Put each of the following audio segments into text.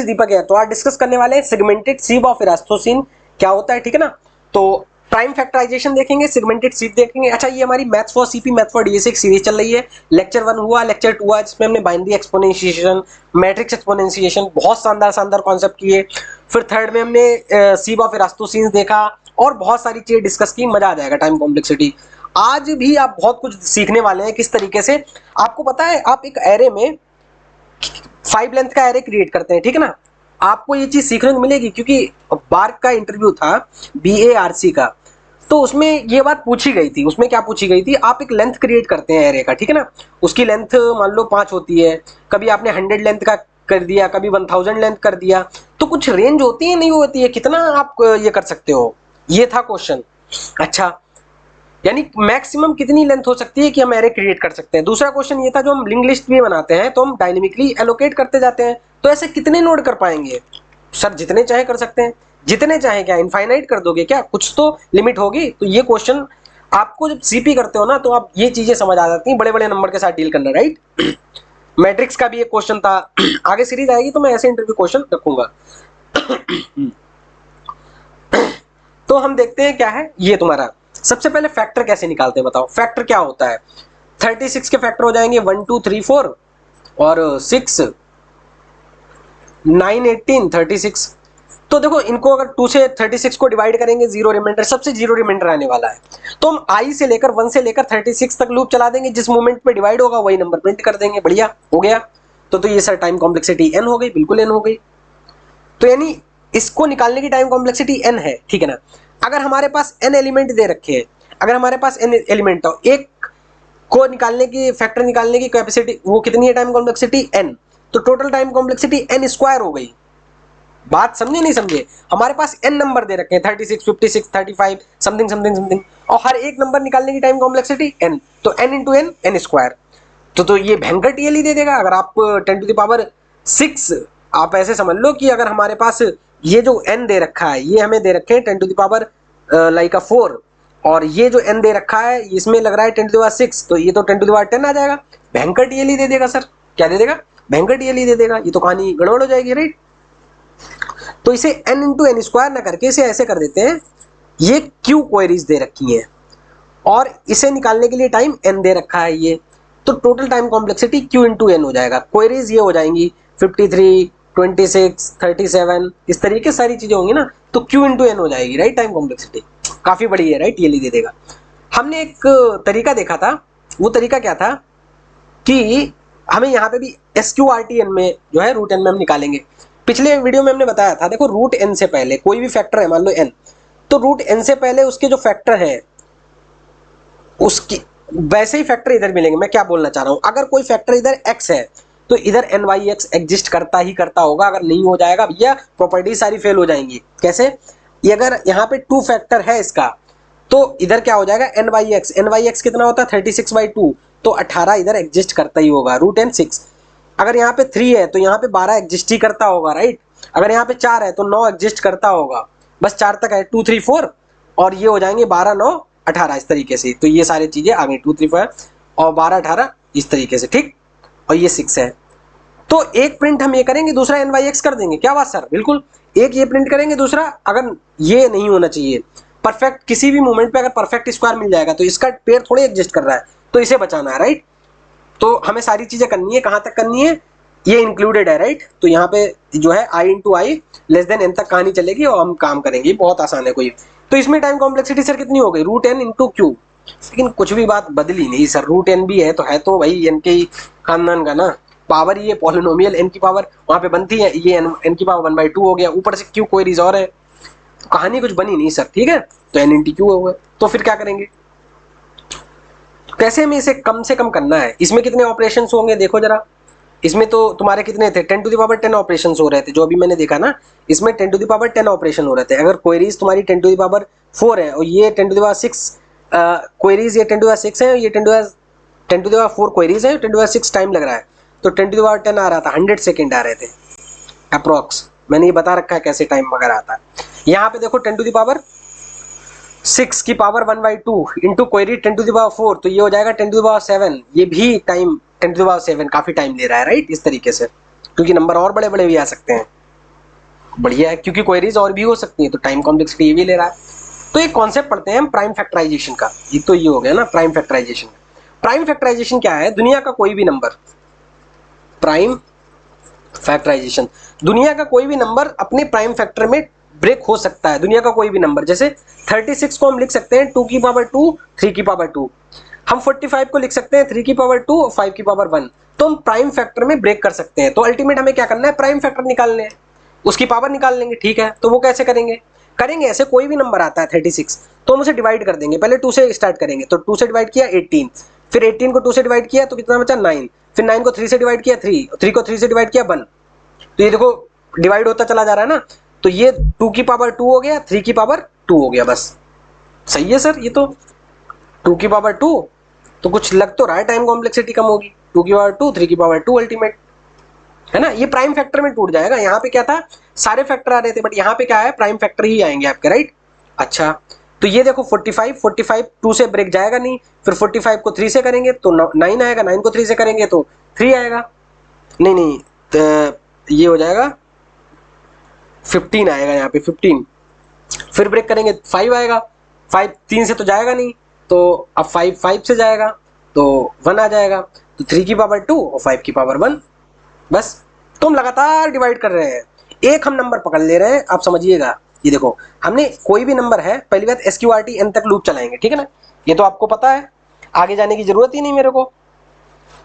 दीपक है। तो आज डिस्कस करने वाले हैं सेगमेंटेड सीव ऑफ इरास्तोसिन क्या होता है, ठीक है ना। तो प्राइम फैक्टराइजेशन देखेंगे, सेगमेंटेड सीव देखेंगे। अच्छा, ये हमारी maths for CP maths for DSC series चल रही है। लेक्चर 1 हुआ, लेक्चर 2 हुआ, जिसमें हमने बाइनरी एक्सपोनेंशिएशन, मैट्रिक्स एक्सपोनेंशिएशन, बहुत शानदार शानदार कॉन्सेप्ट किए। फिर थर्ड में हमने सीव ऑफ इरास्तोसिन देखा और बहुत सारी चीजें डिस्कस की। मजा आ जाएगा। टाइम कॉम्प्लेक्सिटी आज भी आप बहुत कुछ सीखने वाले हैं। किस तरीके से, आपको पता है, आप एक एरे में 5 लेंथ का एरे क्रिएट करते हैं, ठीक है ना। आपको ये चीज सीखने को मिलेगी क्योंकि बार्क का इंटरव्यू था, BARC का, तो उसमें ये बात पूछी गई थी। उसमें क्या पूछी गई थी, आप एक लेंथ क्रिएट करते हैं एरे का, ठीक है ना। उसकी लेंथ मान लो 5 होती है, कभी आपने 100 लेंथ का कर दिया, कभी 1000 लेंथ कर दिया, तो कुछ रेंज होती है, नहीं होती है, कितना आप ये कर सकते हो, ये था क्वेश्चन। अच्छा, यानी मैक्सिमम कितनी लेंथ हो सकती है कि हम एरे क्रिएट कर सकते हैं। दूसरा क्वेश्चन ये था, जो हम लिंक लिस्ट भी बनाते हैं तो हम डायनेमिकली एलोकेट करते जाते हैं, तो ऐसे कितने नोड कर पाएंगे सर? जितने चाहे कर सकते हैं। जितने चाहे क्या इनफाइनाइट कर दोगे क्या? कुछ तो लिमिट होगी। तो ये क्वेश्चन आपको जब सीपी करते हो ना, तो आप ये चीजें समझ आ जाती हैं, बड़े बड़े नंबर के साथ डील करना, राइट। मैट्रिक्स का भी एक क्वेश्चन था। आगे सीरीज आएगी तो मैं ऐसे इंटरव्यू क्वेश्चन रखूंगा। तो हम देखते हैं क्या है ये तुम्हारा। सबसे पहले फैक्टर कैसे निकालते हैं बताओ। फैक्टर क्या होता है? 36 के फैक्टर हो जाएंगे 1 2 3 4 और 6 9 18 36। तो देखो, इनको अगर 2 से 36 को डिवाइड करेंगे, जीरो रिमाइंडर, सबसे जीरो रिमाइंडर आने वाला है। तो हम I से लेकर 1 से लेकर 36 तक लूप चला देंगे, जिस मोमेंट पे डिवाइड होगा वही नंबर प्रिंट कर देंगे। बढ़िया हो गया। तो ये सर टाइम कॉम्प्लेक्सिटी n हो गई, बिल्कुल n हो गई। तो यानी इसको निकालने की टाइम कॉम्प्लेक्सिटी n है, ठीक है ना। अगर हमारे पास n एलिमेंट दे रखे हैं, अगर हमारे पास n एलिमेंट हो, एक को निकालने की, फैक्टर निकालने की कैपेसिटी वो कितनी है? Time complexity n। तो total time complexity n square हो गई। बात समझे नहीं समझे? हमारे पास n नंबर दे रखे हैं, 36 56 35 समथिंग समथिंग समथिंग, और हर एक नंबर निकालने की टाइम कॉम्प्लेक्सिटी n। तो n into n, n square. तो ये भयंकर टीएलई दे देगा। अगर आप 10 टू द पावर 6, आप ऐसे समझ लो कि अगर हमारे पास ये जो n दे रखा है, ये हमें दे रखे हैं 10 टू द पावर लाइक 4, और ये जो n दे रखा है इसमें लग रहा है 10 टू द पावर 6, तो ये तो 10 टू द पावर 10 आ जाएगा। भयंकर टीएलई दे देगा सर। क्या दे देगा? भयंकर टीएलई दे देगा। ये तो कहानी गड़बड़ हो जाएगी, राइट। तो इसे n इंटू n स्क्वायर ना करके इसे ऐसे कर देते हैं, ये क्यू क्वेरीज दे रखी है और इसे निकालने के लिए टाइम n दे रखा है ये। तो total time complexity q into n हो जाएगा। क्वेरीज ये हो जाएंगी 53 26 37, इस तरीके सारी चीजें होंगी ना, तो q इंटू n हो जाएगी, राइट। टाइम कॉम्प्लेक्सिटी काफी बड़ी है, राइट। ये दे देगा। हमने एक तरीका देखा था, वो तरीका क्या था कि हमें यहाँ पे भी SQRT n में जो है रूट n में हम निकालेंगे। पिछले वीडियो में हमने बताया था, देखो रूट n से पहले कोई भी फैक्टर है, मान लो n, तो रूट n से पहले उसके जो फैक्टर है उसकी वैसे ही फैक्टर इधर मिलेंगे। मैं क्या बोलना चाह रहा हूं, अगर कोई फैक्टर इधर x है तो इधर NYX एग्जिस्ट करता ही करता होगा। अगर नहीं हो जाएगा भैया, प्रॉपर्टी सारी फेल हो जाएंगी। कैसे? ये अगर यहाँ पे 2 फैक्टर है इसका, तो इधर क्या हो जाएगा? NYX कितना होता है? 36/2, तो 18 इधर एग्जिस्ट करता ही होगा। Root n 6। अगर यहाँ पे 3 है तो यहाँ पे 12 एग्जिस्ट ही करता होगा, राइट। अगर यहाँ पे 4 है तो 9 एग्जिस्ट करता होगा। बस 4 तक है, 2 3 4, और ये हो जाएंगे 12 9 18 इस तरीके से। तो ये सारी चीजें आ गई, 2 3 4 और 12 18 इस तरीके से, ठीक। और ये 6 है। तो एक प्रिंट हम ये करेंगे, दूसरा NYX कर देंगे। क्या बात सर? बिल्कुल। एक ये प्रिंट करेंगे, दूसरा, अगर ये नहीं होना चाहिए परफेक्ट, किसी भी मोमेंट पे अगर परफेक्ट स्क्वायर मिल जाएगा तो इसका पेयर थोड़े एग्जिस्ट कर रहा है, तो इसे बचाना है, राइट। तो हमें सारी चीजें करनी है। कहां तक करनी है? ये इंक्लूडेड है, राइट। तो यहाँ पे जो है I into I less than n तक कहानी चलेगी और हम काम करेंगे। बहुत आसान है कोई। तो इसमें टाइम कॉम्प्लेक्सिटी सर कितनी हो गई? Root n into q. लेकिन कुछ भी बात बदली नहीं सर, रूट n भी है तो भाई n के ही खानदान का ना। पावर ये पॉलिनोमियल n की पावर वहां पे बनती है, ये n की पावर 1/2 हो गया, ऊपर से क्यू क्वेरीज और है, तो कहानी कुछ बनी नहीं सर, ठीक है। तो n इंटू क्यू हो गया। तो फिर क्या करेंगे? कैसे हमें इसे कम से कम करना है? इसमें कितने ऑपरेशन होंगे देखो जरा। इसमें तो तुम्हारे कितने थे? 10 टू द पावर 10 ऑपरेशन हो रहे थे, जो अभी मैंने देखा ना। इसमें 10 टू द पावर 10 ऑपरेशन हो रहे थे। अगर क्वेरीज तुम्हारी 10 टू द पावर 4 है और ये 10 टू द पावर 6 क्वेरीज, ये 10 टू द पावर 6 है, ये 10 टू द पावर 4 क्वेरीज है, 10 टू द पावर 6 टाइम लग रहा है। तो 10 टू द पावर 10 आ रहा था, 100 सेकेंड आ रहे थे अप्रोक्स। मैंने ये बता रखा है कैसे टाइम वगैरह आता है। यहाँ पे देखो 10 टू द पावर 6 की power 1/2 into query 10 to the power 4, तो ये हो जाएगा 10 टू द पावर 7। ये भी टाइम 10 टू द पावर 7 काफी टाइम ले रहा है, राइट। इस तरीके से, क्योंकि नंबर और बड़े बड़े भी आ सकते हैं। बढ़िया है, क्योंकि क्वेरीज और भी हो सकती है, तो टाइम कॉम्प्लेक्सिटी ये भी ले रहा है। तो एक कॉन्सेप्ट पढ़ते हैं हम प्राइम फैक्टराइजेशन का। ये तो ये हो गया ना प्राइम फैक्टराइजेशन। प्राइम फैक्टराइजेशन क्या है? दुनिया का कोई भी नंबर, प्राइम फैक्टराइजेशन, दुनिया का कोई भी नंबर अपने प्राइम फैक्टर में ब्रेक हो सकता है। दुनिया का कोई भी नंबर, जैसे 36 को हम लिख सकते हैं 2 की पावर 2 3 की पावर 2, हम 45 को लिख सकते हैं 3 की पावर 2 और 5 की पावर 1। तो हम प्राइम फैक्टर में ब्रेक कर सकते हैं। तो अल्टीमेट हमें क्या करना है? प्राइम फैक्टर निकालने हैं, उसकी पावर निकाल लेंगे। ठीक है, तो वो कैसे करेंगे? करेंगे ऐसे, कोई भी नंबर आता है 36, तो हम उसे डिवाइड कर देंगे। पहले 2 से स्टार्ट करेंगे, तो 2 से डिवाइड किया 18, फिर 18 को 2 से डिवाइड किया तो कितना बचा 9, फिर 9 को 3 से डिवाइड किया 3, 3 को 3 से डिवाइड किया 1। तो ये देखो डिवाइड होता चला जा रहा है ना, तो ये 2 की पावर 2 हो गया, 3 की पावर 2 हो गया, बस। सही है सर, ये तो 2 की पावर 2, तो कुछ लग तो रहा है टाइम कॉम्प्लेक्सिटी कम होगी। 2 की पावर 2 3 की पावर 2 अल्टीमेट, है ना। ये प्राइम फैक्टर में टूट जाएगा। यहाँ पे क्या था? सारे फैक्टर आ रहे थे, बट यहाँ पे क्या है? प्राइम फैक्टर ही आएंगे आपके, राइट। अच्छा, तो ये देखो 45 2 से ब्रेक जाएगा नहीं, फिर 45 को 3 से करेंगे तो 9 आएगा, 9 को 3 से करेंगे तो 3 आएगा, नहीं तो ये हो जाएगा 15 आएगा यहाँ पे 15, फिर ब्रेक करेंगे 5 आएगा, 5 3 से तो जाएगा नहीं, तो अब 5 5 से जाएगा तो 1 आ जाएगा, तो 3 की पावर 2 और 5 की पावर 1, बस। तो हम लगातार डिवाइड कर रहे हैं, एक हम नंबर पकड़ ले रहे हैं। आप समझिएगा, ये देखो हमने कोई भी नंबर है, पहली बात SQRT n तक लूप चलाएंगे, ठीक है ना, ये तो आपको पता है, आगे जाने की जरूरत ही नहीं मेरे को।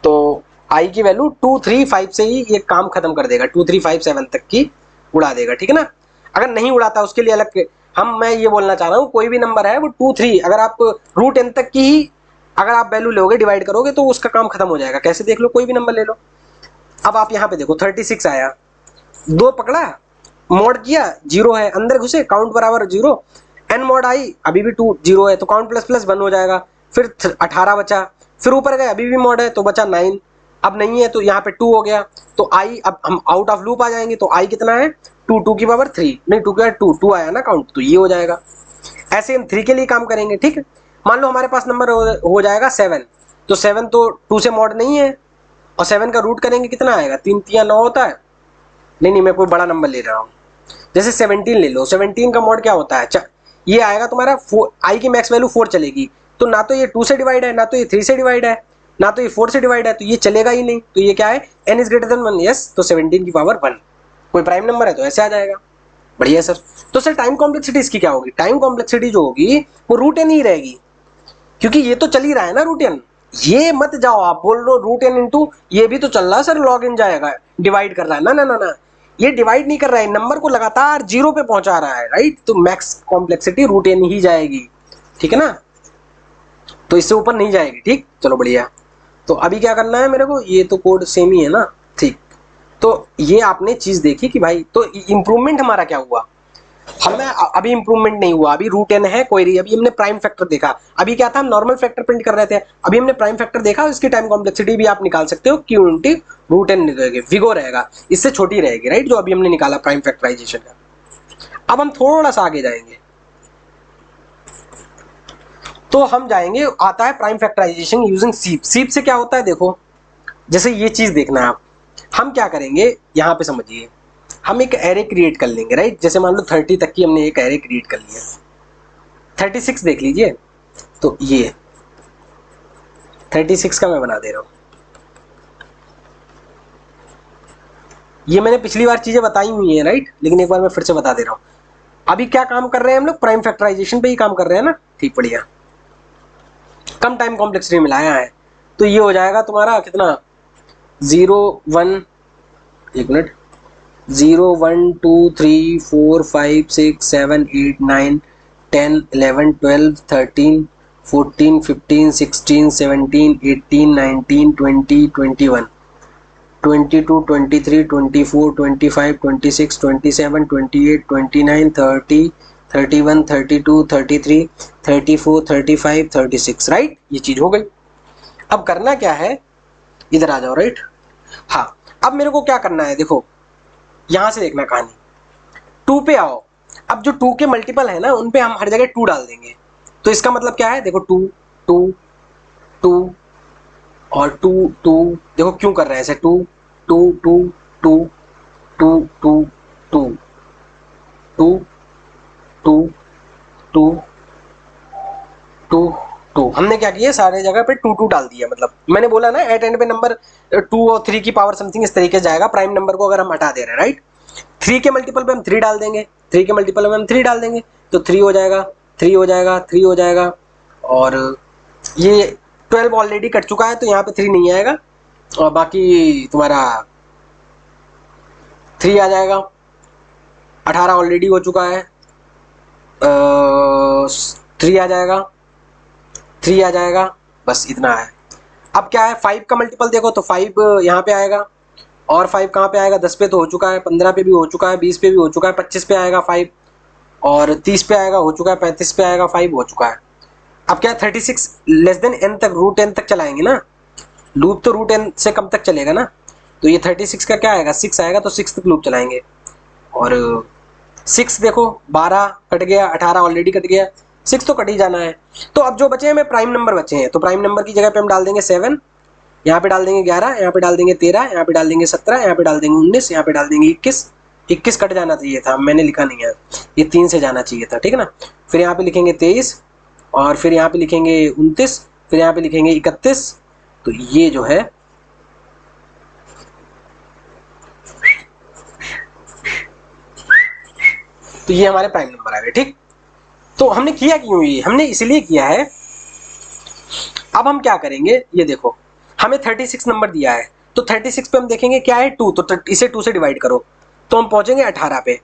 तो आई की वैल्यू 2 3 5 से ही ये काम खत्म कर देगा, 2 3 5 7 तक की उड़ा देगा, ठीक है ना। अगर नहीं उड़ाता उसके लिए अलग मैं ये बोलना चाह रहा हूँ, कोई भी नंबर है वो 2 3, अगर आप रूट n तक की ही अगर आप वैल्यू लोगे, डिवाइड करोगे, तो उसका काम खत्म हो जाएगा। कैसे? देख लो, कोई भी नंबर ले लो। अब आप यहाँ पे देखो 36 आया, 2 पकड़ा, मॉड किया, 0 है, अंदर घुसे, काउंट बराबर 0, n मॉड आई, अभी भी 2 0 है, तो काउंट प्लस प्लस 1 हो जाएगा, फिर 18 बचा, फिर ऊपर गए, अभी भी मॉड है तो बचा 9, अब नहीं है तो यहाँ पे 2 हो गया, तो आई, अब हम आउट ऑफ लूप आ जाएंगे, तो आई कितना है? 2 2 की पावर 3, नहीं 2 की 2 आया ना काउंट, तो ये हो जाएगा। ऐसे हम 3 के लिए काम करेंगे, ठीक है। मान लो हमारे पास नंबर हो जाएगा 7, तो 7 तो 2 से मॉड नहीं है, और 7 का रूट करेंगे कितना आएगा? 3 3 9 होता है, नहीं मैं कोई बड़ा नंबर ले रहा हूँ, जैसे 17 ले लो, 17 का मॉड क्या होता है? ये आएगा तुम्हारा आई की मैक्स वैल्यू 4 चलेगी, तो ना तो ये 2 से डिवाइड है, ना तो ये 3 से डिवाइड है, ना तो ये 4 से डिवाइड है, तो ये चलेगा ही नहीं। तो ये क्या है? n is greater than 1, yes, तो 17 की पावर 1 कोई प्राइम नंबर है तो ऐसे आ जाएगा। बढ़िया सर। तो सर टाइम कॉम्प्लेक्सिटी इसकी क्या होगी? टाइम कॉम्प्लेक्सिटी जो होगी वो रूट n ही रहेगी, क्योंकि ये तो चल ही रहा है ना रूट n। ये मत जाओ आप बोल रहे हो रूट n इंटू ये भी तो चल रहा है सर, लॉग इन जाएगा, डिवाइड कर रहा है, ना ना ना ना, ये डिवाइड नहीं कर रहा है, नंबर को लगातार 0 पे पहुंचा रहा है, राइट। तो मैक्स कॉम्प्लेक्सिटी रूट n ही जाएगी, ठीक है ना, तो इससे ऊपर नहीं जाएगी, ठीक। चलो बढ़िया। तो अभी क्या करना है मेरे को? ये तो कोड सेम ही है ना, ठीक। तो ये आपने चीज देखी कि भाई, तो इंप्रूवमेंट हमारा क्या हुआ? हमें अभी इंप्रूवमेंट नहीं हुआ, अभी रूट n है क्वेरी, अभी हमने प्राइम फैक्टर देखा। अभी क्या था? हम नॉर्मल फैक्टर प्रिंट कर रहे थे, अभी हमने प्राइम फैक्टर देखा, इसकी टाइम कॉम्प्लेक्सिटी भी आप निकाल सकते हो, क्यू इंटू रूट n निकलेगी, विगो रहेगा, इससे छोटी रहेगी, राइट, जो अभी हमने निकाला प्राइम फैक्टराइजेशन का। अब हम थोड़ा सा आगे जाएंगे, तो हम जाएंगे, आता है प्राइम फैक्टराइजेशन यूजिंग सीप। सीप से क्या होता है? देखो, जैसे ये चीज देखना है आप, हम क्या करेंगे यहाँ पे समझिए, हम एक एरे क्रिएट कर लेंगे, राइट। जैसे मान लो 30 तक की हमने एक एरे क्रिएट कर लिया, 36 देख लीजिए, तो ये 36 का मैं बना दे रहा हूं। ये मैंने पिछली बार चीजें बताई हुई हैं, राइट, लेकिन एक बार मैं फिर से बता दे रहा हूं। अभी क्या काम कर रहे हैं हम लोग? प्राइम फैक्टराइजेशन पे ही काम कर रहे हैं ना, ठीक, बढ़िया। कम टाइम कॉम्प्लेक्सिटी मिलाया है, तो ये हो जाएगा तुम्हारा कितना? 0 1, एक मिनट, 0 1 2 3 4 5 6 7 8 9 10 11 12 13 14 15 16 17 18 19 20 21 22 23 24 25 26 27 28 29 30 31 32 33 34 35 36, राइट। ये चीज हो गई। अब करना क्या है? इधर आ जाओ, राइट। हाँ, अब मेरे को क्या करना है? देखो यहां से देखना कहानी, 2 पे आओ। अब जो 2 के मल्टीपल है ना, उन पे हम हर जगह 2 डाल देंगे। तो इसका मतलब क्या है? देखो 2 2 2 और 2 2, देखो क्यों कर रहे हैं ऐसे? 2 2 2 2 2 2 2, 2 2 2 2 2। हमने क्या किया, सारे जगह पे 2 2 डाल दिया। मतलब मैंने बोला ना एट एंड पे नंबर 2 और 3 की पावर समथिंग इस तरीके से जाएगा प्राइम नंबर को अगर हम हटा दे रहे हैं, राइट। 3 के मल्टीपल पे हम 3 डाल देंगे, 3 के मल्टीपल में हम 3 डाल देंगे, तो 3 हो जाएगा, 3 हो जाएगा, 3 हो जाएगा। और ये 12 ऑलरेडी कट चुका है तो यहाँ पे 3 नहीं आएगा, और बाकी तुम्हारा 3 आ जाएगा। 18 ऑलरेडी हो चुका है, 3 आ जाएगा, 3 आ जाएगा, बस इतना है। अब क्या है, 5 का मल्टीपल देखो तो 5 यहाँ पे आएगा, और 5 कहाँ पे आएगा, 10 पे तो हो चुका है, 15 पे भी हो चुका है, 20 पे भी हो चुका है, 25 पे आएगा 5, और 30 पे आएगा, हो चुका है, 35 पे आएगा 5, हो चुका है। अब क्या है, 36 लेस देन n तक, रूट n तक चलाएंगे ना, लूप तो रूट n से कम तक चलेगा ना, तो ये 36 का क्या आएगा, 6 आएगा, तो 6 तक लूप चलाएंगे। और 6 देखो 12 कट गया, 18 ऑलरेडी कट गया, 6 तो कट ही जाना है। तो अब जो बचे हैं हमें प्राइम नंबर बचे हैं, तो प्राइम नंबर की जगह पे हम डाल देंगे 7, यहाँ पे डाल देंगे 11, यहाँ पे डाल देंगे 13, यहाँ पे डाल देंगे 17, यहाँ पे डाल देंगे 19, यहाँ पे डाल देंगे 21। 21 कट जाना चाहिए था, मैंने लिखा नहीं है, ये 3 से जाना चाहिए था, ठीक है ना। फिर यहाँ पे लिखेंगे 23, और फिर यहाँ पे लिखेंगे 29, फिर यहाँ पे लिखेंगे 31। तो ये जो है तो ये हमारे प्राइम नंबर आ गए, ठीक। तो हमने किया क्यों, ये हमने इसलिए किया है। अब हम क्या करेंगे, ये देखो हमें 36 नंबर दिया है, तो 36 पे हम देखेंगे क्या है 2, तो इसे 2 से डिवाइड करो तो हम पहुंचेंगे 18 पे।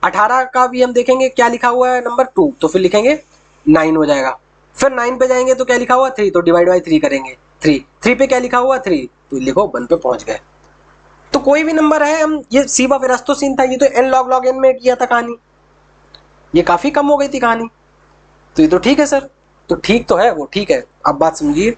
18 का भी हम देखेंगे क्या लिखा हुआ है नंबर 2, तो फिर लिखेंगे 9 हो जाएगा। फिर 9 पे जाएंगे तो क्या लिखा हुआ 3, तो डिवाइड बाई 3 करेंगे 3। 3 पे क्या लिखा हुआ 3, तो लिखो 1 पे पहुंच गए। तो कोई भी नंबर है, हम ये सीवा फिरास्तो सीन था, ये तो n log log n में किया था कहानी, ये काफी कम हो गई थी कहानी। तो ये तो ठीक है सर, तो ठीक तो है वो, ठीक है। अब बात समझिए,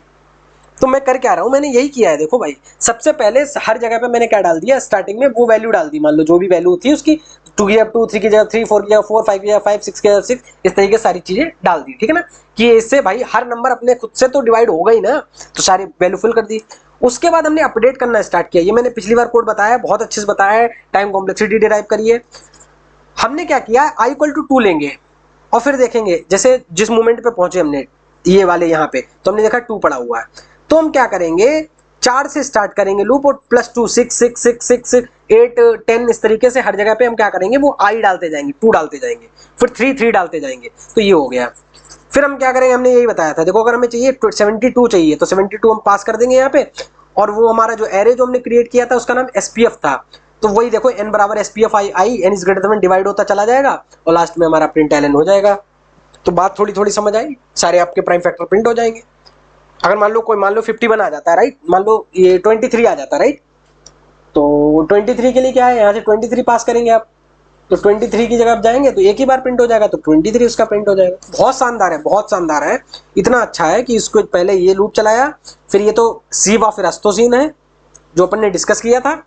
तो मैं कर क्या रहा हूं, मैंने यही किया है। देखो भाई, सबसे पहले हर जगह पे मैंने क्या डाल दिया, स्टार्टिंग में वो वैल्यू डाल दी, मान लो जो भी वैल्यू थी उसकी, 2 की जगह 2, 3 की जगह 3, 4 की जगह 4, 5 की जगह 5, 6 की जगह 6, इस तरीके सारी चीजें डाल दी, ठीक है ना। कि इससे भाई हर नंबर अपने खुद से तो डिवाइड हो गई ना, तो सारी वैल्यू फिल कर दी। उसके बाद हमने अपडेट करना स्टार्ट किया, ये मैंने पिछली बार कोड बताया, बहुत अच्छे से बताया है, टाइम कॉम्प्लेक्सिटी डिराइव करिए। हमने क्या किया, i इक्वल टू 2 लेंगे, और फिर देखेंगे जैसे जिस मोमेंट पे पहुंचे हमने ये वाले यहाँ पे, तो हमने देखा 2 पड़ा हुआ है, तो हम क्या करेंगे 4 से स्टार्ट करेंगे लूप, और +2 6 6 6 6 6 8 10 इस तरीके से हर जगह पे हम क्या करेंगे, वो i डालते जाएंगे, 2 डालते जाएंगे, फिर 3 3 डालते जाएंगे, तो ये हो गया। फिर हम क्या करेंगे, हमने यही बताया था, देखो अगर हमें चाहिए 72 चाहिए तो 72 हम पास कर देंगे यहाँ पे, और वो हमारा जो एरे जो हमने क्रिएट किया था उसका नाम SPF था, तो वही देखो n बराबर SPF i n is greater then divide होता चला जाएगा, और लास्ट में हमारा प्रिंट ln हो जाएगा। तो बात थोड़ी थोड़ी समझ आई, सारे आपके प्राइम फैक्टर प्रिंट हो जाएंगे। अगर मान लो 51 आ जाता है, राइट, मान लो ये 23 आ जाता है, राइट, तो 23 के लिए क्या है, यहाँ से 23 पास करेंगे आप, तो 23 की जगह आप जाएंगे तो एक ही बार प्रिंट हो जाएगा, तो 23 उसका प्रिंट हो जाएगा। बहुत शानदार है, बहुत शानदार है, इतना अच्छा है कि इसको पहले ये लूप चलाया, फिर ये तो सीवा फिरास्तोसिन है जो अपन ने डिस्कस किया था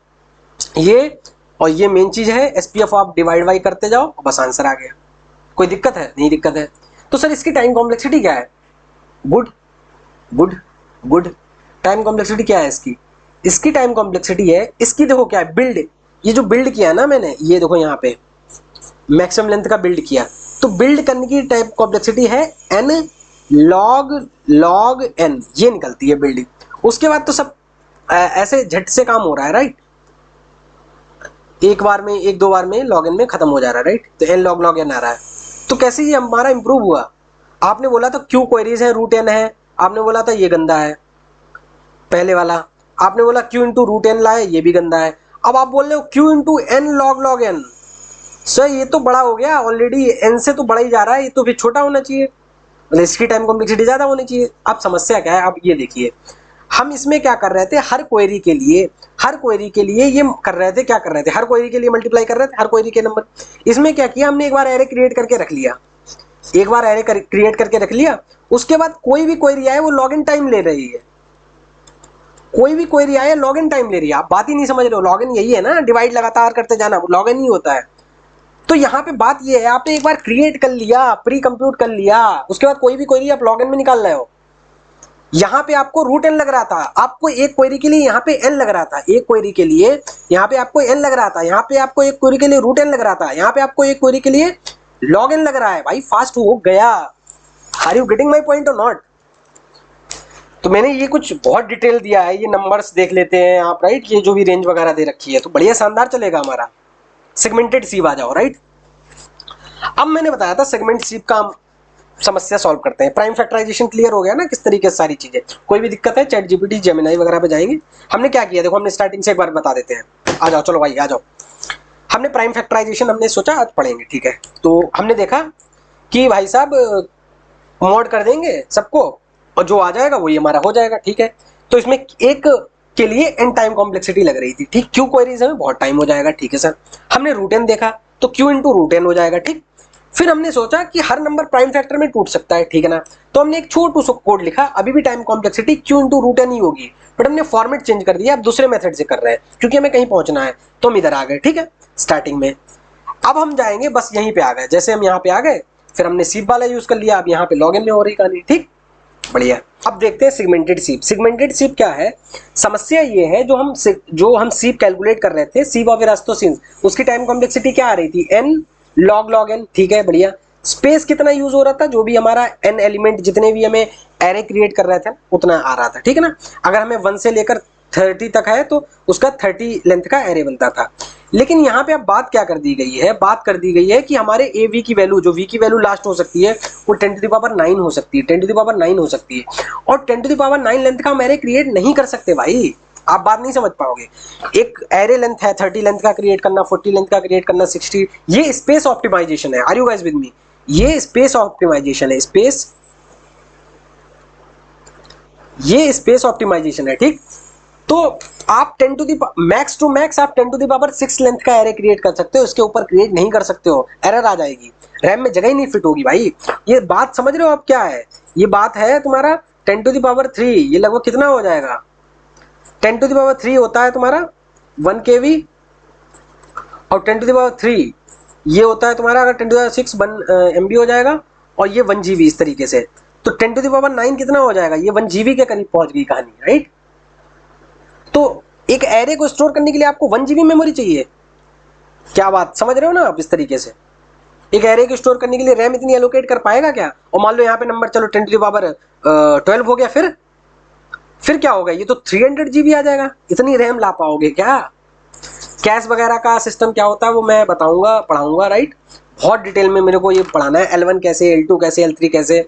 ये, और ये मेन चीज है SPF, आप डिवाइड बाई करते जाओ, बस आंसर आ गया। कोई दिक्कत है, नहीं दिक्कत है। तो सर इसकी टाइम कॉम्प्लेक्सिटी क्या है, good good good. Time complexity क्या है इसकी, इसकी टाइम कॉम्प्लेक्सिटी है, इसकी देखो क्या है, बिल्ड, ये जो बिल्ड किया ना मैंने, ये देखो यहाँ पे मैक्सिमम लेंथ का बिल्ड किया, तो बिल्ड करने की टाइम कॉम्प्लेक्सिटी है n log log n, ये निकलती है बिल्डिंग। उसके बाद तो सब ऐसे झट से काम हो रहा है, राइट, एक बार में, एक दो बार में log n में खत्म हो जा रहा है, राइट, तो n log log n आ रहा है। तो कैसे ये हमारा इंप्रूव हुआ, आपने बोला था क्यू क्वेरीज है, रूट n है, आपने बोला था ये गंदा है पहले वाला, आपने बोला q इंटू रूट n लाए, ये भी गंदा है। अब आप बोल रहे हो q into n log log n, sir ये तो बड़ा हो गया ऑलरेडी, n से तो बड़ा ही जा रहा है, ये तो फिर छोटा होना चाहिए, मतलब इसकी टाइम कॉम्प्लेक्सिटी ज्यादा होनी चाहिए। अब समस्या क्या है, अब ये देखिए, हम इसमें क्या कर रहे थे, हर क्वेरी के लिए ये कर रहे थे, क्या कर रहे थे, हर क्वेरी के लिए मल्टीप्लाई कर रहे थे, हर क्वेरी के नंबर। इसमें क्या किया हमने, एक बार एरे क्रिएट करके रख लिया, एक बार एरे क्रिएट करके रख लिया, उसके बाद कोई भी क्वेरी आए वो लॉगिन टाइम ले रही है, कोई भी क्वेरी आए लॉगिन टाइम ले रही है। आप बात ही नहीं समझ रहे हो, लॉगिन यही है ना, डिवाइड लगातार करते जाना, लॉगिन ही होता है। तो यहाँ पे बात ये है, आपने एक बार क्रिएट कर लिया, प्री कंप्यूट कर लिया, उसके बाद कोई भी क्वेरी आप लॉगिन में निकाल रहे हो, यहाँ पे आपको रूट एन लग रहा था, आपको एक क्वेरी के लिए यहाँ पे एन लग रहा था, एक क्वेरी के लिए यहाँ पे आपको एन लग रहा था, यहाँ पे आपको एक क्वेरी के लिए रूट एन लग रहा था, यहाँ पे आपको एक क्वेरी के लिए लॉग एन लग रहा है। भाई फास्ट हो गया। Are you getting my point और नॉट? तो मैंने ये कुछ बहुत डिटेल दिया है, ये नंबर्स देख लेते हैं आप, राइट। ये जो भी रेंज वगैरह दे रखी है तो बढ़िया शानदार चलेगा हमारा। सेगमेंटेड सीव आ जाओ, राइट। अब मैंने बताया था सेगमेंट सीव का हम समस्या सॉल्व करते हैं। प्राइम फैक्टराइजेशन क्लियर हो गया ना, किस तरीके से सारी चीजें। कोई भी दिक्कत है चैट जीपीटी जेमिनी वगैरह पे जाएंगे। हमने क्या किया देखो, हमने स्टार्टिंग से एक बार बता देते हैं। आ जाओ, चलो भाई आ जाओ। हमने प्राइम फैक्टराइजेशन हमने सोचा आज पढ़ेंगे, ठीक है। तो हमने देखा कि भाई साहब मॉड कर देंगे सबको और जो आ जाएगा वही हमारा हो जाएगा, ठीक है। तो इसमें एक के लिए एन टाइम कॉम्प्लेक्सिटी लग रही थी, ठीक। क्यू क्वेरीज में बहुत टाइम हो जाएगा, ठीक है सर। हमने रूट एन देखा तो क्यू इंटू रूट एन हो जाएगा, ठीक। फिर हमने सोचा कि हर नंबर प्राइम फैक्टर में टूट सकता है, ठीक है ना। तो हमने एक छोटू सा कोड लिखा, अभी भी time complexity Q into root N ही होगी, बट हमने फॉर्मेट चेंज कर दिया। अब दूसरे मेथड से कर रहे हैं क्योंकि हमें कहीं पहुंचना है, तो हम इधर आ गए, ठीक है, स्टार्टिंग में। अब हम जाएंगे, बस यहीं पे आ गए। जैसे हम यहाँ पे आ गए, फिर हमने सीप वाला यूज कर लिया। अब यहाँ पे लॉगिन में हो रही कहानी, ठीक, बढ़िया। अब देखते हैं सेगमेंटेड सीप। सेगमेंटेड सीप क्या है? समस्या ये है, जो हम सीप कैलकुलेट कर रहे थे, सीप ऑफ इरास्टोसिंस, उसकी टाइम कॉम्प्लेक्सिटी क्या आ रही थी? एन लॉग लॉग एन, ठीक है, बढ़िया। स्पेस कितना यूज हो रहा था? जो भी हमारा एन एलिमेंट, जितने भी हमें एरे क्रिएट कर रहे थे उतना आ रहा था, ठीक है ना। अगर हमें 1 से लेकर 30 तक है तो उसका 30 लेंथ का एरे बनता था। लेकिन यहाँ पे अब बात क्या कर दी गई है? बात कर दी गई है कि हमारे ए वी की वैल्यू, जो वी की वैल्यू लास्ट हो सकती है, वो 10 टू द पावर 9 हो सकती है, 10 टू द पावर 9 हो सकती है। और 10 टू द पावर 9 लेंथ का हम एरे क्रिएट नहीं कर सकते भाई, आप बात नहीं समझ पाओगे। एक एरे लेंथ है 30 लेंथ का क्रिएट करना, 40 लेंथ का क्रिएट करना, 60। ये स्पेस ऑप्टिमाइजेशन है। Are you guys with me? ये स्पेस ऑप्टिमाइजेशन है, ये स्पेस ऑप्टिमाइजेशन है, ठीक। तो आप 10 to the max to max आप 10 टू दी पावर 6 लेंथ का एरे क्रिएट कर सकते हो, इसके ऊपर क्रिएट नहीं कर सकते हो, एरर आ जाएगी, रैम में जगह ही नहीं फिट होगी भाई। ये बात समझ रहे हो आप क्या है? ये बात है तुम्हारा 10 टू दी पावर 3, ये लगभग कितना हो जाएगा? 10 टू दी पावर 3 होता है तुम्हारा 1 केवी, और 10 टू दी पावर 3 ये होता है तुम्हारा, अगर 10 टू दी पावर 6 1 एमबी हो जाएगा, और ये 1 जीबी इस तरीके से। तो 10 टू दी पावर 9 कितना हो जाएगा? ये 1 जीबी के करीब पहुंच गई कहानी, राइट। तो एक एरे को स्टोर करने के लिए आपको 1 जीबी मेमोरी चाहिए। क्या बात समझ रहे हो ना आप? इस तरीके से एक एरे को स्टोर करने के लिए रैम इतनी एलोकेट कर पाएगा क्या? और मान लो यहाँ पे नंबर चलो 10 टू द पावर 12 हो गया, फिर क्या होगा? ये तो 300 जीबी आ जाएगा। इतनी रैम ला पाओगे क्या? कैश वगैरह का सिस्टम क्या होता है वो मैं बताऊंगा, पढ़ाऊंगा, राइट। बहुत डिटेल में मेरे को ये पढ़ाना है। L1 कैसे, L2 कैसे, L3 कैसे,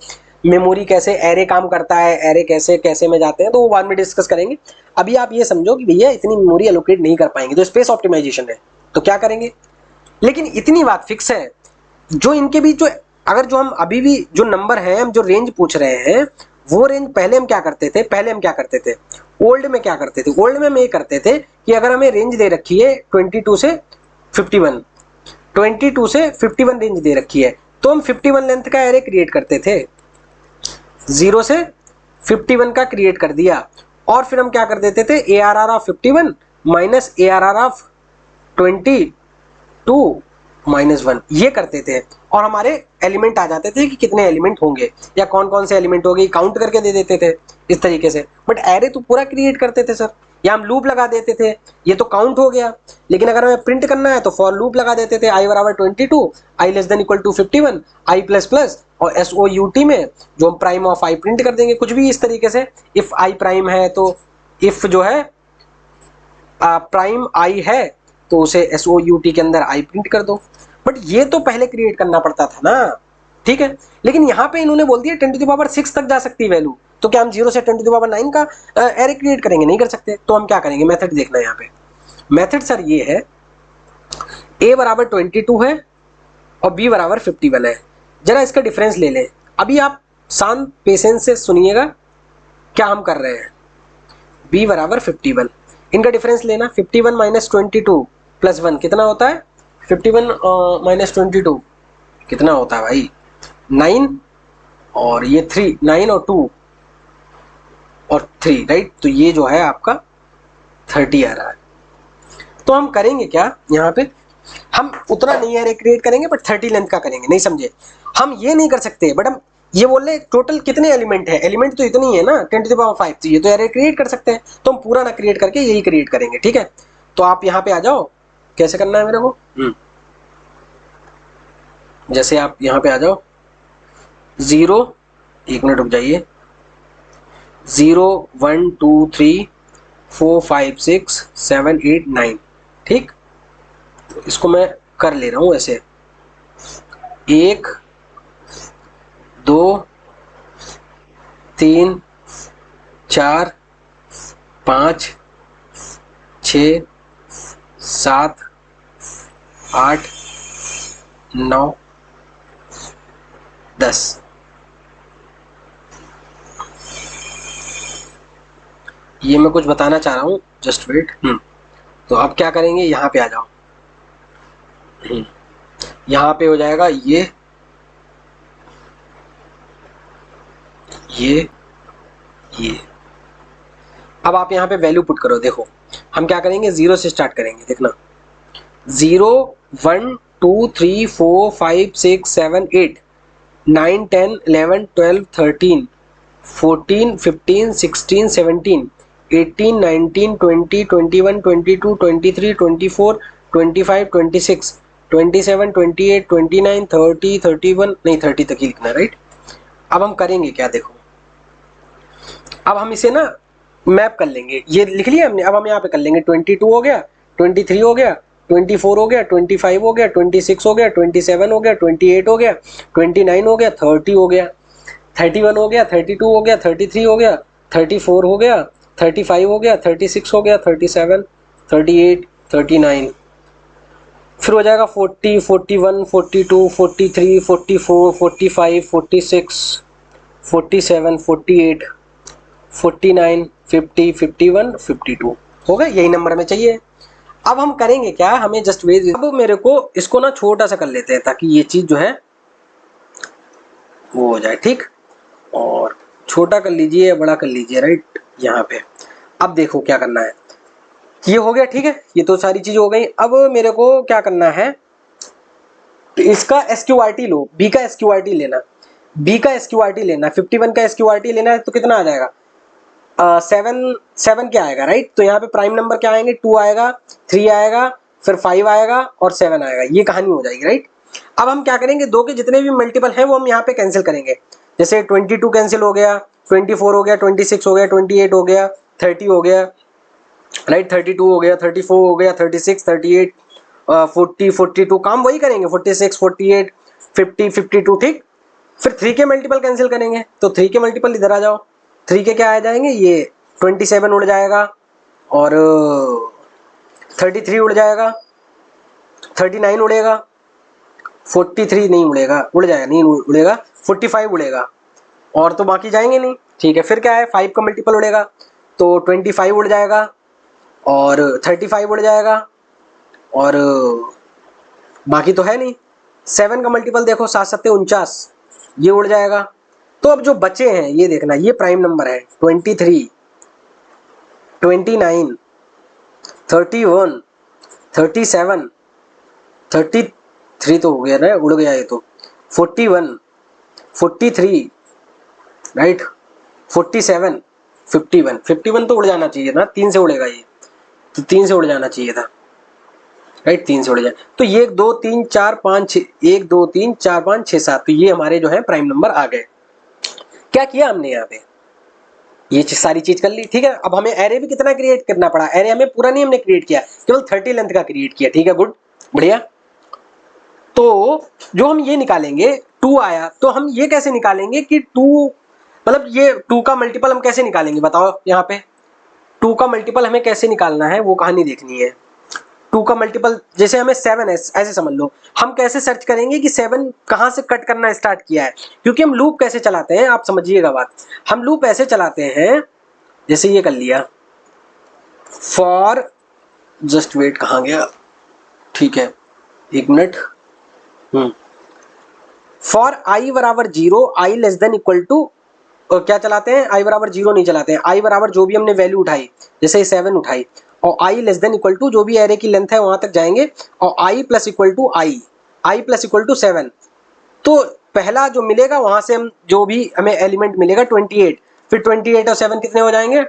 मेमोरी कैसे, एरे काम करता है, एरे कैसे कैसे में जाते हैं, तो वो बाद में डिस्कस करेंगे। अभी आप ये समझो कि भैया इतनी मेमोरी एलोकेट नहीं कर पाएंगे, तो स्पेस ऑप्टिमाइजेशन है, तो क्या करेंगे? लेकिन इतनी बात फिक्स है, जो इनके बीच जो, अगर जो हम अभी भी जो नंबर है, हम जो रेंज पूछ रहे हैं, वो रेंज पहले हम क्या करते थे? ओल्ड में क्या करते थे? ओल्ड में हम ये करते थे कि अगर हमें रेंज दे रखी है 22 से 51, 22 से 51 रेंज दे रखी है, तो हम 51 लेंथ का एरे क्रिएट करते थे। 0 से 51 का क्रिएट कर दिया, और फिर हम क्या कर देते थे? ARR of 51 minus ARR of 22 minus 1, ये करते थे। और हमारे एलिमेंट आ जाते थे कि कितने एलिमेंट होंगे या कौन कौन से एलिमेंट होंगे, काउंट करके दे देते थे इस तरीके से। बट एरे तो पूरा क्रिएट करते थे सर, या हम लूप लगा देते थे, ये तो काउंट हो गया। लेकिन अगर हमें प्रिंट करना है तो फॉर लूप लगा देते थे, i बराबर 22, i less than equal to 51, i plus plus, और SOUT में जो हम प्राइम ऑफ i प्रिंट कर देंगे, कुछ भी इस तरीके से। इफ i प्राइम है तो इफ जो है प्राइम i है तो उसे SOUT के अंदर i प्रिंट कर दो। बट ये तो पहले क्रिएट करना पड़ता था ना, ठीक है। लेकिन यहाँ पे इन्होंने बोल दिया 10 टू द पावर 6 तक जा सकती है वैल्यू, तो क्या हम 0 से 10 टू द पावर 9 का एरे क्रिएट करेंगे? नहीं कर सकते। तो हम क्या करेंगे? मेथड देखना है यहाँ पे। मेथड सर ये है, a बराबर 22 है और b बराबर 51 है। जरा इसका डिफरेंस ले लें। अभी आप शांत पेशेंस से सुनिएगा क्या हम कर रहे हैं। b बराबर 51, इनका डिफरेंस लेना। 51 माइनस 22 प्लस 1 कितना होता है? 51 माइनस 22 कितना होता है भाई? 9, और ये 3, 9 और 2 और 3, राइट। तो ये जो है आपका 30 आ रहा है। तो हम करेंगे क्या यहाँ पे? हम उतना नहीं एरे क्रिएट करेंगे, बट 30 लेंथ का करेंगे। नहीं समझे? हम ये नहीं कर सकते, बट हम ये बोल रहे टोटल कितने एलिमेंट है, एलिमेंट तो इतनी है ना 10 टू द पावर 5, तो ये तो एरे क्रिएट कर सकते हैं, तो हम पूरा ना क्रिएट करके यही क्रिएट करेंगे। ठीक है, तो आप यहाँ पे आ जाओ, कैसे करना है मेरे को, जैसे आप यहाँ पे आ जाओ 0, 1 मिनट रुक जाइए, 0 1 2 3 4 5 6 7 8 9, ठीक, तो इसको मैं कर ले रहा हूँ ऐसे, 1 2 3 4 5 6 7 8 9 10। ये मैं कुछ बताना चाह रहा हूँ, जस्ट वेट। तो अब क्या करेंगे, यहाँ पे आ जाओ, यहाँ पे हो जाएगा ये अब आप यहाँ पे वैल्यू पुट करो। देखो हम क्या करेंगे, 0 से स्टार्ट करेंगे, देखना 0 1 2 3 4 5 6 7 8 9 10 11 12 13 14 15 16 17 18 19 20 21 22 23 24 25 26 27 28 29 30 31, नहीं 30 तक ही लिखना, राइट। अब हम करेंगे क्या, देखो अब हम इसे ना मैप कर लेंगे, ये लिख लिया हमने, अब हम यहाँ पे कर लेंगे 22 हो गया, 23 हो गया, 24 हो गया, 25 हो गया, 26 हो गया, 27 हो गया, 28 हो गया, 29 हो गया, 30 हो गया, 31 हो गया, 32 हो गया, 33 हो गया, 34 हो गया, 35 हो गया, 36 हो गया, 37 38 39, फिर हो जाएगा 40 41 42 43 44 45 46 47 48 49 50 51 52 हो गए, यही नंबर हमें चाहिए। अब हम करेंगे क्या, हमें जस्ट वेज, अब मेरे को इसको ना छोटा सा कर लेते हैं ताकि ये चीज जो है वो हो जाए, ठीक, और छोटा कर लीजिए या बड़ा कर लीजिए, राइट, यहाँ पे। अब देखो क्या करना है, ये हो गया, ठीक है, ये तो सारी चीज हो गई। अब मेरे को क्या करना है, इसका एसक्यूआरटी लो, बी का एसक्यूआरटी लेना, बी का एसक्यूआरटी लेना, 51 का एसक्यूआरटी लेना है, तो कितना आ जाएगा, 7 क्या आएगा, राइट। तो यहाँ पे प्राइम नंबर क्या आएंगे, 2 आएगा, 3 आएगा, फिर 5 आएगा और 7 आएगा, ये कहानी हो जाएगी, राइट। अब हम क्या करेंगे, दो के जितने भी मल्टीपल हैं वो हम यहाँ पे कैंसिल करेंगे, जैसे 22 कैंसिल हो गया, 24 हो गया, 26 हो गया, 28 हो गया, 30 हो गया, राइट, 32 हो गया, 34 हो गया, 36 38 40 42, काम वही करेंगे, 46 48 50 52, ठीक। फिर 3 के मल्टीपल कैंसिल करेंगे, तो 3 के मल्टीपल इधर आ जाओ, 3 के क्या आ जाएंगे, ये 27 उड़ जाएगा, और 33 उड़ जाएगा, 39 उड़ेगा, 43 नहीं उड़ेगा, उड़ जाएगा, नहीं उड़ेगा, 45 उड़ेगा, और तो बाकी जाएंगे नहीं, ठीक है। फिर क्या है, 5 का मल्टीपल उड़ेगा, तो 25 उड़ जाएगा, और 35 उड़ जाएगा, और बाकी तो है नहीं। 7 का मल्टीपल देखो, 7 7 49, ये उड़ जाएगा। तो अब जो बचे हैं ये देखना, ये प्राइम नंबर है, 23 29 31 37 33 तो हो गया ना, उड़ गया ये तो, 41 43, राइट, 47 51 51 तो उड़ जाना चाहिए ना, 3 से उड़ेगा ये, तो 3 से उड़ जाना चाहिए था, राइट, 3 से उड़ जाए। तो ये 1 2 3 4 5 6, 1 2 3 4 5 6 7, तो ये हमारे जो है प्राइम नंबर आ गए। क्या किया हमने यहाँ पे, ये सारी चीज कर ली, ठीक है। अब हमें एरे भी कितना क्रिएट करना पड़ा, एरे हमें पूरा नहीं हमने क्रिएट किया, केवल 30 लेंथ का क्रिएट किया, ठीक है, गुड, बढ़िया। तो जो हम ये निकालेंगे 2 आया, तो हम ये कैसे निकालेंगे कि 2, मतलब ये 2 का मल्टीपल हम कैसे निकालेंगे बताओ, यहाँ पे 2 का मल्टीपल हमें कैसे निकालना है वो कहानी देखनी है। 2 का मल्टीपल, जैसे हमें 7 है, ऐसे समझ लो, हम कैसे सर्च करेंगे कि 7 कहाँ से कट करना स्टार्ट किया है, क्योंकि हम लूप कैसे चलाते हैं, आप समझिएगा बात, हम लूप ऐसे चलाते हैं, जैसे ये कर लिया, फॉर, जस्ट वेट, कहाँ गया, ठीक है, 1 मिनट, फॉर आई बराबर 0, आई लेस देन इक्वल टू, क्या चलाते हैं, आई बराबर 0 नहीं चलाते हैं, आई बराबर जो भी हमने वैल्यू उठाई, जैसे 7 उठाई, और आई लेस देन इक्वल टू जो भी एरे की लेंथ है वहां तक जाएंगे, और आई प्लस इक्वल टू 7, तो पहला जो मिलेगा वहां से हम जो भी हमें एलिमेंट मिलेगा 28, फिर 28 और 7 कितने हो जाएंगे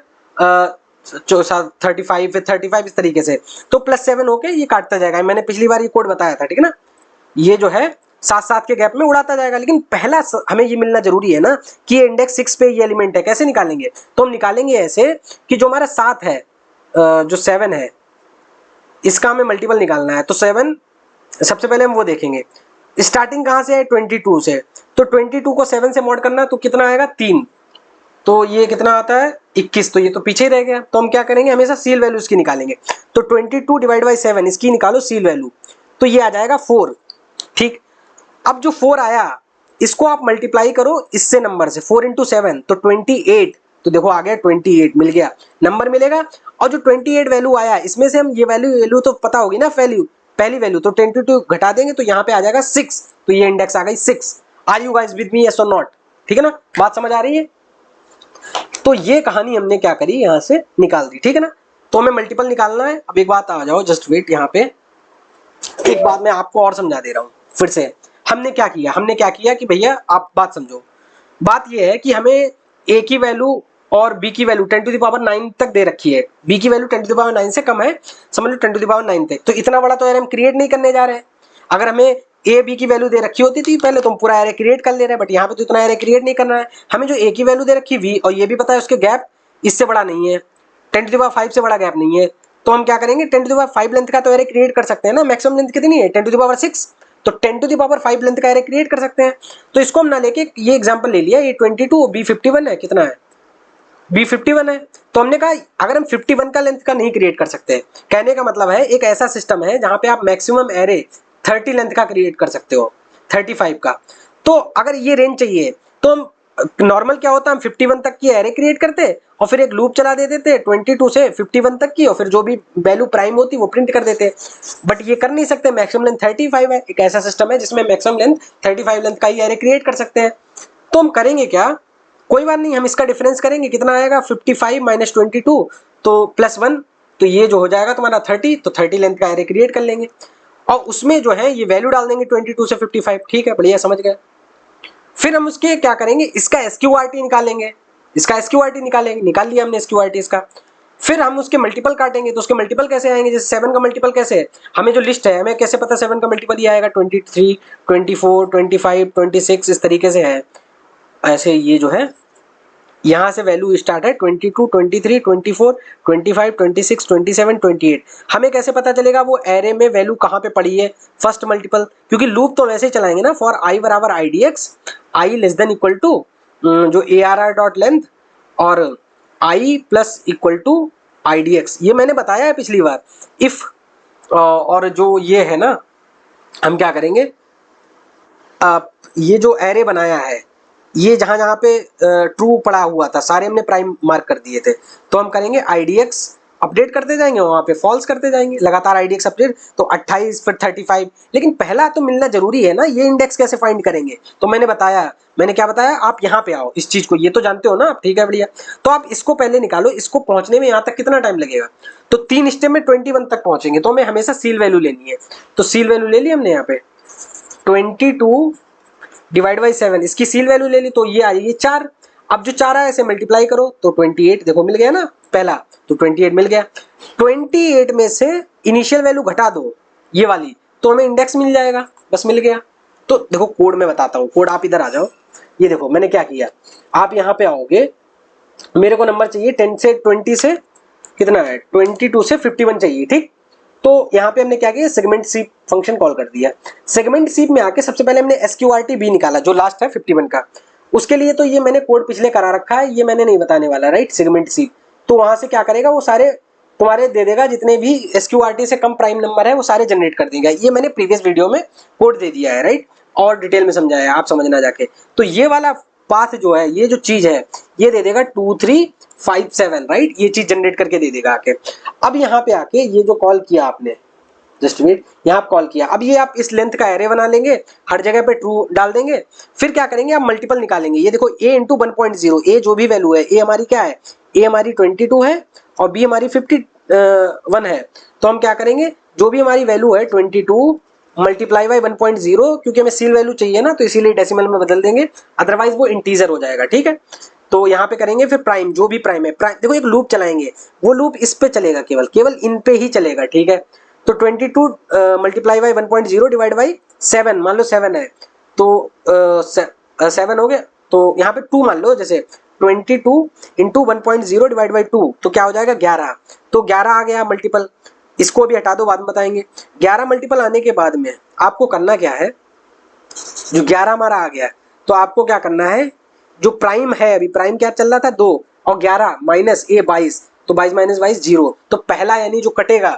35, फिर 35 इस तरीके से, तो +7 होके ये काटता जाएगा। मैंने पिछली बार ये कोड बताया था, ठीक है ना। ये जो है 7-7 के गैप में उड़ाता जाएगा, लेकिन पहला हमें ये मिलना जरूरी है ना कि ये इंडेक्स 6 पे ये एलिमेंट है। कैसे निकालेंगे, तो हम निकालेंगे ऐसे कि जो हमारा 7 है, जो 7 है, इसका हमें मल्टीपल निकालना है। तो 7 सबसे पहले हम वो देखेंगे, स्टार्टिंग कहां से है 22 से, तो 22 को 7 से मॉड करना तो कितना आएगा 3, तो ये कितना आता है 21, तो ये तो पीछे ही रह गया। तो हम क्या करेंगे, हमेशा सील वैल्यू इसकी निकालेंगे। तो 22 डिवाइड बाई 7 इसकी निकालो सील वैल्यू, तो ये आ जाएगा 4। ठीक, अब जो 4 आया इसको आप मल्टीप्लाई करो इससे नंबर से, 4 इंटू 7 तो 28, तो देखो आ गया 28 मिल गया, नंबर मिलेगा। और जो 28 वैल्यू आया इसमें से हम ये वैल्यू तो पता होगी ना, वैल्यू पहली वैल्यू, तो 22 घटा देंगे तो यहाँ पे आ जाएगा 6, तो ये इंडेक्स आ गई 6। Are you guys with me, yes और नॉट? ठीक है ना, बात समझ आ रही है। तो ये कहानी हमने क्या करी, यहां से निकाल दी, ठीक है ना। तो हमें मल्टीपल निकालना है। अब एक बात आ जाओ, जस्ट वेट, यहाँ पे एक बात मैं आपको और समझा दे रहा हूं फिर से। हमने क्या किया कि भैया आप बात समझो। बात ये है कि हमें a की वैल्यू और b की वैल्यू 10 टू द पावर 9 तक दे रखी है, b की वैल्यू 10 टू द पावर 9 से कम है, समझ लो 10 टू द पावर 9 तक। तो इतना बड़ा तो एरे हम क्रिएट नहीं करने जा रहे हैं। अगर हमें a b की वैल्यू दे रखी होती थी पहले तो हम पूरा एरे क्रिएट कर ले रहे हैं, बट यहाँ पे तो इतना एरे क्रिएट नहीं करना है। हमें जो a की वैल्यू दे रखी है v, और ये भी पता है उसके गैप इससे बड़ा नहीं है, 10 टू द पावर 5 से बड़ा गैप नहीं है, तो हम क्या करेंगे 10 टू द पावर 5 लेंथ का तो एरे क्रिएट कर सकते हैं ना। मैक्सिमम लेंथ कितनी है 10 टू द पावर 6, तो 10 टू द पावर 5 लेंथ का एरे क्रिएट कर सकते हैं। तो इसको हम ना लेके ये एग्जांपल ले लिया, ये 22 b51 है, कितना है b51 है। तो हमने कहा अगर हम 51 का लेंथ का नहीं क्रिएट कर सकते, कहने का मतलब है एक ऐसा सिस्टम है जहां पे आप मैक्सिमम एरे 30 लेंथ का क्रिएट कर सकते हो, 35 का। तो अगर ये रेंज चाहिए तो हम नॉर्मल क्या होता है, हम 51 तक की एरे क्रिएट करते और फिर एक लूप चला देते थे 22 से 51 तक की, और फिर जो भी वैल्यू प्राइम होती वो प्रिंट कर देते। बट ये कर नहीं सकते, मैक्सिमम लेंथ 35 है। एक ऐसा सिस्टम है जिसमें मैक्सिमम लेंथ 35 लेंथ का ही एरे क्रिएट कर सकते हैं। तो हम करेंगे क्या, कोई बात नहीं, हम इसका डिफरेंस करेंगे, कितना आएगा 55 माइनस 22 तो +1, तो ये जो हो जाएगा तुम्हारा 30, तो 30 लेंथ का एरे क्रिएट कर लेंगे और उसमें जो है ये वैल्यू डाल देंगे 22 से 55। ठीक है, बढ़िया, समझ गए। फिर हम उसके क्या करेंगे, इसका SQRT निकालेंगे, निकाल लिया हमने SQRT इसका। फिर हम उसके मल्टीपल काटेंगे, तो उसके मल्टीपल कैसे आएंगे, जैसे 7 का मल्टीपल कैसे है, हमें जो लिस्ट है हमें कैसे पता 7 का मल्टीपल ये आएगा 23, 24, 25, 26 इस तरीके से है। ऐसे ये जो है यहाँ से वैल्यू स्टार्ट है 22, 23, 24, 25, 26, 27, 28। हमें कैसे पता चलेगा वो एरे में वैल्यू कहाँ पे पड़ी है, फर्स्ट मल्टीपल, क्योंकि लूप तो वैसे ही चलाएंगे ना, फॉर i बराबर idx, i less than equal to जो arr डॉट लेंथ और i plus equal to idx, ये मैंने बताया है पिछली बार। इफ और जो ये है ना, हम क्या करेंगे, ये जो एरे बनाया है, ये जहां जहां पे ट्रू पड़ा हुआ था सारे हमने प्राइम मार्क कर दिए थे, तो हम करेंगे idx अपडेट करते जाएंगे, वहां पे फॉल्स करते जाएंगे लगातार idx अपडेट, तो 28 फिर 35। लेकिन पहला तो मिलना जरूरी है ना, ये इंडेक्स कैसे फाइंड करेंगे, तो मैंने क्या बताया, आप यहाँ पे आओ, इस चीज को ये तो जानते हो ना आप, ठीक है बढ़िया। तो आप इसको पहले निकालो, इसको पहुंचने में यहाँ तक कितना टाइम लगेगा, तो 3 स्टेप में 21 तक पहुंचेंगे, तो हमें हमेशा सील वैल्यू लेनी है। तो सील वैल्यू ले ली हमने यहाँ पे 22 डिवाइड बाई 7, इसकी सील वैल्यू ले ली, तो ये आ जाएगी 4। अब जो 4 आया इसे मल्टीप्लाई करो तो 28, देखो मिल गया ना पहला, तो 28 मिल गया। 28 में से इनिशियल वैल्यू घटा दो ये वाली, तो हमें इंडेक्स मिल जाएगा, बस मिल गया। तो देखो कोड में बताता हूँ, कोड आप इधर आ जाओ। ये देखो मैंने क्या किया, आप यहाँ पे आओगे, मेरे को नंबर चाहिए 10 से 20 से कितना है 22 से 51 चाहिए, ठीक। तो यहाँ पे हमने क्या किया, सेगमेंट सीप फंक्शन कॉल कर दिया। सेगमेंट सीप में आके सबसे पहले हमने SQRT भी निकाला जो लास्ट है 51 का। उसके लिए तो ये मैंने कोड पिछले करा रखा है, ये मैंने नहीं बताने वाला, राइट। सेगमेंट सीप तो वहां से क्या करेगा, वो सारे तुम्हारे दे देगा, जितने भी SQRT से कम प्राइम नंबर है वो सारे जनरेट कर देगा। ये मैंने प्रीवियस वीडियो में कोड दे दिया है, राइट, और डिटेल में समझाया है, आप समझना जाके। तो ये वाला पाथ जो है, ये जो चीज है, ये दे देगा 2, 3, 5, 7, राइट, ये चीज जनरेट करके दे देगा आके। अब यहाँ पे आके ये जो कॉल किया आपने, जस्ट वेट, यहाँ आप कॉल किया, अब ये आप इस लेंथ का एरे बना लेंगे, हर जगह पे ट्रू डाल देंगे। फिर क्या करेंगे, आप मल्टीपल निकालेंगे। ये देखो a इंटू 1.0, a जो भी वैल्यू है, a हमारी क्या है, a हमारी 22 है और b हमारी 51 है। तो हम क्या करेंगे, जो भी हमारी वैल्यू है 22 मल्टीप्लाई बाय 1.0, क्योंकि हमें सील वैल्यू चाहिए ना, तो इसीलिए डेसिमल में बदल देंगे, अदरवाइज वो इंटीजर हो जाएगा। ठीक है, तो यहाँ पे करेंगे फिर प्राइम, जो भी प्राइम है, प्राइम देखो एक लूप चलाएंगे, वो लूप इस पे चलेगा, केवल केवल इन पे ही चलेगा। ठीक है, तो 22 मल्टीप्लाई बाई 1.0 डिवाइड बाई 7, मान लो 7 है तो 7 हो गया, तो यहाँ पे 2 मान लो, जैसे 22 इंटू 1.0 डिवाइड बाई 2, तो क्या हो जाएगा 11, तो 11 आ गया मल्टीपल। इसको भी हटा दो, बाद में बताएंगे। 11 मल्टीपल आने के बाद में आपको करना क्या है, जो 11 हमारा आ गया, तो आपको क्या करना है, जो प्राइम है, अभी प्राइम क्या चल रहा था 2, और 11 माइनस ए 22, तो 22 माइनस 22 0, तो पहला यानी जो कटेगा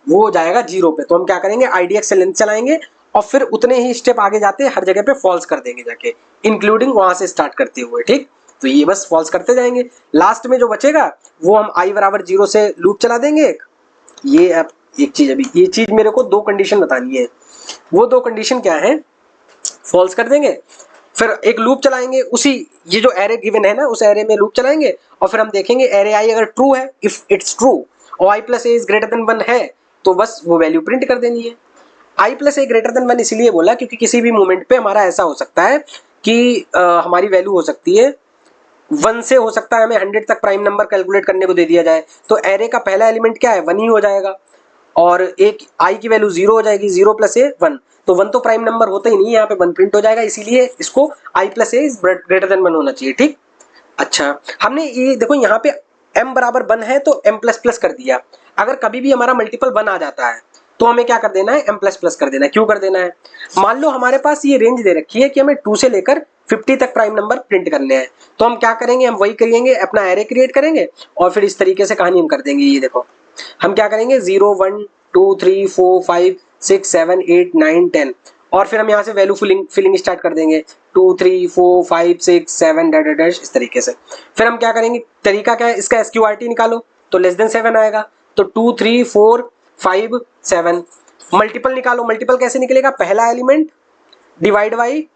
वो हो जाएगा 0 पे। तो हम क्या करेंगे, आईडीएक्स से लेंथ चलाएंगे और फिर उतने ही स्टेप आगे जाते हर जगह पे फॉल्स कर देंगे जाके, इंक्लूडिंग वहां से स्टार्ट करते हुए। ठीक, तो ये बस फॉल्स करते जाएंगे, लास्ट में जो बचेगा वो हम i बराबर 0 से लूप चला देंगे। ये अब एक चीज, अभी ये चीज मेरे को 2 कंडीशन बतानी है, वो 2 कंडीशन क्या है, फॉल्स कर देंगे, फिर एक लूप चलाएंगे, उसी ये जो एरे गिवन है ना, उस एरे में लूप चलाएंगे और फिर हम देखेंगे एरे आई अगर ट्रू है, इफ इट्स ट्रू और I plus A is greater than 1 है, तो बस वो वैल्यू प्रिंट कर देनी है। आई प्लस ए ग्रेटर देन 1 इसलिए बोला क्योंकि किसी भी मोमेंट पे हमारा ऐसा हो सकता है कि हमारी वैल्यू हो सकती है 1 से, हो सकता है हमें 100 तक प्राइम नंबर कैलकुलेट करने को दे दिया जाए, तो एरे का पहला एलिमेंट क्या है, 1 ही हो जाएगा, और एक आई की वैल्यू 0 हो जाएगी, 0 प्लस ए 1, तो 1 तो प्राइम नंबर होता ही नहीं, यहाँ पे 1 प्रिंट हो जाएगा, इसीलिए इसको I plus A is greater than 1 होना चाहिए। ठीक, अच्छा हमने ये देखो यहाँ पे m बराबर 1 है तो m प्लस प्लस कर दिया, अगर कभी भी हमारा मल्टीपल 1 आ जाता है तो हमें क्या कर देना है, m प्लस प्लस कर देना है। क्यों कर देना है, मान लो हमारे पास ये रेंज दे रखी है कि हमें 2 से लेकर 50 तक प्राइम नंबर प्रिंट करने हैं, तो हम क्या करेंगे, हम वही करेंगे, अपना एरे क्रिएट करेंगे और फिर इस तरीके से कहानी हम कर देंगे। ये देखो हम क्या करेंगे, 0 1 2 3 4 5 6 7 8 9 10, और फिर हम यहाँ से वैल्यू फिलिंग स्टार्ट कर देंगे, 2 3 4 5 6 7 डैश डैश इस तरीके से। फिर हम क्या करेंगे, तरीका क्या है, इसका SQRT निकालो तो लेस देन 7 आएगा, तो 2 3 4 5 7। मल्टीपल निकालो, मल्टीपल कैसे निकलेगा, पहला element divide by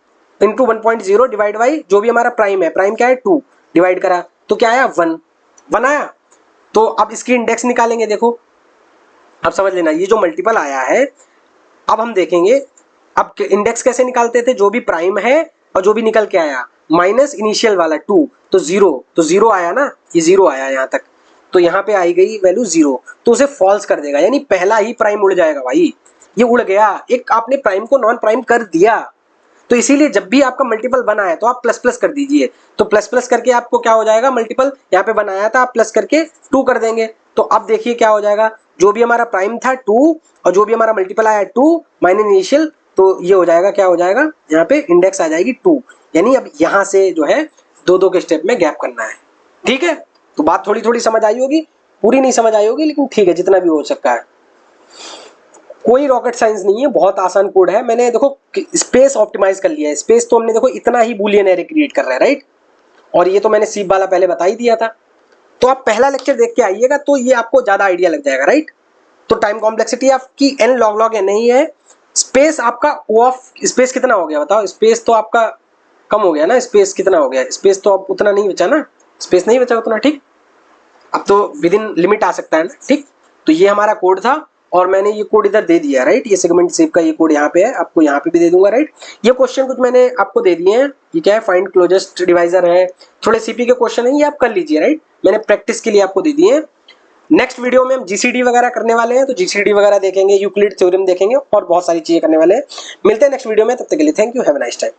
into 1.0 divide by जो भी हमारा प्राइम है, प्राइम क्या है 2, डिवाइड करा तो क्या आया 1 आया। तो अब इसकी इंडेक्स निकालेंगे, देखो अब समझ लेना, ये जो मल्टीपल आया है, अब हम देखेंगे अब इंडेक्स कैसे निकालते थे, जो भी प्राइम है और जो भी निकल के आया माइनस इनिशियल वाला 2, तो 0 आया ना, ये 0 आया यहाँ तक, तो यहाँ पे आई गई वैल्यू 0, तो उसे फॉल्स कर देगा, यानी पहला ही प्राइम उड़ जाएगा भाई, ये उड़ गया, एक आपने प्राइम को नॉन प्राइम कर दिया। तो इसीलिए जब भी आपका मल्टीपल बना है तो आप प्लस प्लस कर दीजिए, तो प्लस प्लस करके आपको क्या हो जाएगा, मल्टीपल यहाँ पे बनाया था आप प्लस करके 2 कर देंगे, तो अब देखिए क्या हो जाएगा, जो भी हमारा प्राइम था 2 और जो भी हमारा मल्टीपल आया 2 माइनस इनिशियल, तो ये हो जाएगा, क्या हो जाएगा, यहाँ पे इंडेक्स आ जाएगी 2, यानी अब यहाँ से जो है 2 के स्टेप में गैप करना है। ठीक है, तो बात थोड़ी थोड़ी समझ आई होगी, पूरी नहीं समझ आई होगी, लेकिन ठीक है जितना भी हो सकता है, कोई रॉकेट साइंस नहीं है, बहुत आसान कोड है। मैंने देखो स्पेस ऑप्टिमाइज कर लिया है, स्पेस तो हमने देखो इतना ही बूलियन एरे क्रिएट कर रहा है, राइट, और ये तो मैंने सीप वाला पहले बता ही दिया था, तो आप पहला लेक्चर देख के आइएगा तो ये आपको ज्यादा आइडिया लग जाएगा, राइट। तो टाइम कॉम्प्लेक्सिटी आपकी n log log n ही है, स्पेस आपका O ऑफ स्पेस कितना हो गया बताओ, स्पेस तो आपका कम हो गया ना, स्पेस कितना हो गया, स्पेस तो अब उतना नहीं बचा ना, स्पेस नहीं बचा उतना, ठीक, अब तो विद इन लिमिट आ सकता है ना, ठीक। तो ये हमारा कोड था और मैंने ये कोड इधर दे दिया, राइट, ये सेगमेंट शेप का ये कोड यहाँ पे है, आपको यहाँ पे भी दे दूंगा, राइट। ये क्वेश्चन कुछ मैंने आपको दे दिए हैं, ये क्या है, फाइंड क्लोजेस्ट डिवाइजर है, थोड़े सीपी के क्वेश्चन है, ये आप कर लीजिए, राइट, मैंने प्रैक्टिस के लिए आपको दे दिए हैं। नेक्स्ट वीडियो में हम जीसीडी वगैरह करने वाले हैं, तो जीसीडी वगैरह देखेंगे, यूक्लिड थ्योरम देखेंगे और बहुत सारी चीजें करने वाले हैं। मिलते हैं नेक्स्ट वीडियो में, तब तक के लिए thank you, have a nice time.